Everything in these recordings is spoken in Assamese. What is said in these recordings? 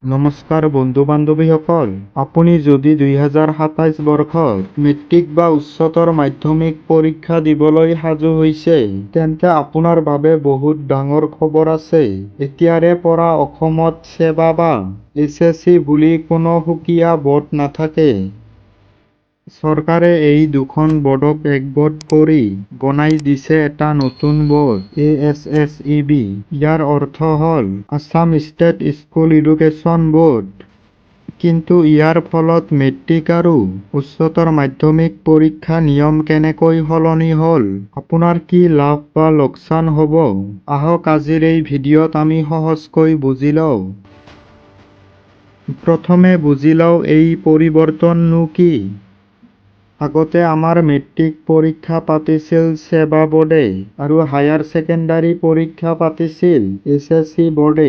নমস্কাৰ বন্ধু বান্ধৱীসকল, আপুনি যদি 2027 বৰ্ষত মেট্ৰিক বা উচ্চতৰ মাধ্যমিক পৰীক্ষা দিবলৈ সাজু হৈছে, তেন্তে আপোনাৰ বাবে বহুত ডাঙৰ খবৰ আছে। এতিয়াৰে পৰা অসমত ছেবা বা এছএছচি বুলি কোনো সুকীয়া বৰ্ড নাথাকে। চৰকাৰে এই দুখন বৰ্ডক একগোট কৰি বনাই দিছে এটা নতুন বৰ্ড, ASSEB। ইয়াৰ অৰ্থ হ'ল Assam state school education board. কিন্তু ইয়াৰ ফলত মেট্ৰিক আৰু উচ্চতৰ মাধ্যমিক পৰীক্ষা নিয়ম কেনেকৈ সলনি হ'ল, আপোনাৰ কি লাভ বা লোকচান হ'ব, আহক আজিৰ এই ভিডিঅ'ত আমি সহজকৈ বুজি লওঁ। প্ৰথমে বুজি লওঁ এই পৰিৱৰ্তননো কি। আগতে আমাৰ মেট্ৰিক পৰীক্ষা পাতিছিল ছেবা বৰ্ডে আৰু হায়াৰ ছেকেণ্ডাৰী পৰীক্ষা পাতিছিল এছএছচি বৰ্ডে।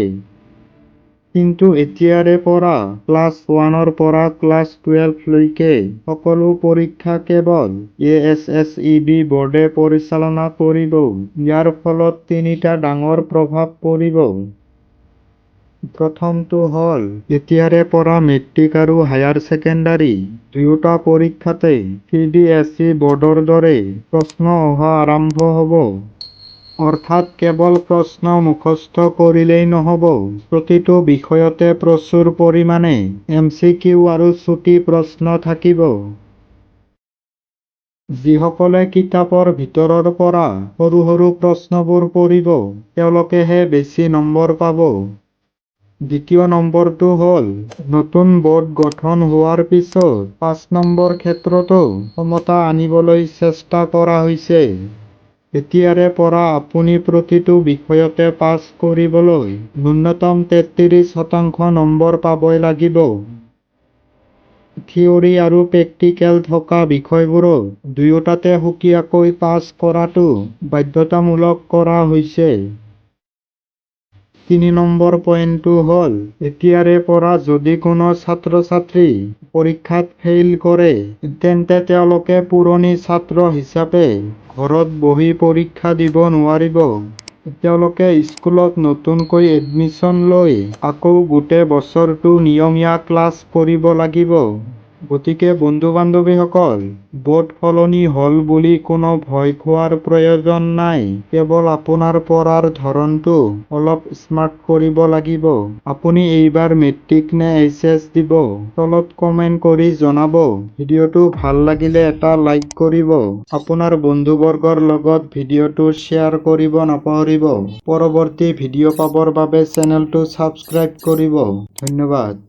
কিন্তু এতিয়াৰে পৰা ক্লাছ 1ৰ পৰা ক্লাছ 12 লৈকে সকলো পৰীক্ষা কেৱল ASSEB বৰ্ডে পৰিচালনা কৰিব। ইয়াৰ ফলত তিনিটা ডাঙৰ প্ৰভাৱ পৰিব। প্ৰথমটো হ'ল, এতিয়াৰে পৰা মেট্ৰিক আৰু হায়াৰ ছেকেণ্ডাৰী দুয়োটা পৰীক্ষাতে CBSE বৰ্ডৰ দৰে প্ৰশ্ন অহা আৰম্ভ হ'ব। অৰ্থাৎ কেৱল প্ৰশ্ন মুখস্থ কৰিলেই নহ'ব, প্ৰতিটো বিষয়তে প্ৰচুৰ পৰিমাণে MCQ আৰু চুটি প্ৰশ্ন থাকিব। যিসকলে কিতাপৰ ভিতৰৰ পৰা সৰু সৰু প্ৰশ্নবোৰ কৰিব, তেওঁলোকেহে বেছি নম্বৰ পাব। দ্বিতীয় নম্বৰটো হ'ল, নতুন বৰ্ড গঠন হোৱাৰ পিছত 5 নম্বৰ ক্ষেত্ৰতো সমতা আনিবলৈ চেষ্টা কৰা হৈছে। এতিয়াৰে পৰা আপুনি প্ৰতিটো বিষয়তে পাছ কৰিবলৈ ন্যূনতম 33% নম্বৰ পাবই লাগিব। থিয়ৰী আৰু প্ৰেক্টিকেল থকা বিষয়বোৰত দুয়োটাতে সুকীয়াকৈ পাছ কৰাটো বাধ্যতামূলক কৰা হৈছে। 3 নম্বৰ পইণ্টটো হ'ল, এতিয়াৰে পৰা যদি কোনো ছাত্ৰ-ছাত্ৰী পৰীক্ষাত ফেইল কৰে, তেন্তে তেওঁলোকে পুৰণি ছাত্ৰ হিচাপে ঘৰত বহি পৰীক্ষা দিব নোৱাৰিব। তেওঁলোকে স্কুলত নতুনকৈ এডমিশ্যন লৈ আকৌ গোটেই বছৰটো নিয়মীয়া ক্লাছ কৰিব লাগিব। গতিকে বন্ধু বান্ধৱীসকল, বৰ্ড সলনি হ'ল বুলি কোনো ভয় খোৱাৰ প্ৰয়োজন নাই। কেৱল আপোনাৰ পঢ়াৰ ধৰণটো অলপ স্মাৰ্ট কৰিব লাগিব। আপুনি এইবাৰ মেট্ৰিক নে এইচএছ দিব? তলত কমেণ্ট কৰি জনাব। ভিডিঅ'টো ভাল লাগিলে এটা লাইক কৰিব। আপোনাৰ বন্ধুবৰ্গৰ লগত ভিডিঅ'টো শ্বেয়াৰ কৰিব নাপাহৰিব। পৰৱৰ্তী ভিডিঅ' পাবৰ বাবে চেনেলটো ছাবস্ক্ৰাইব কৰিব। ধন্যবাদ।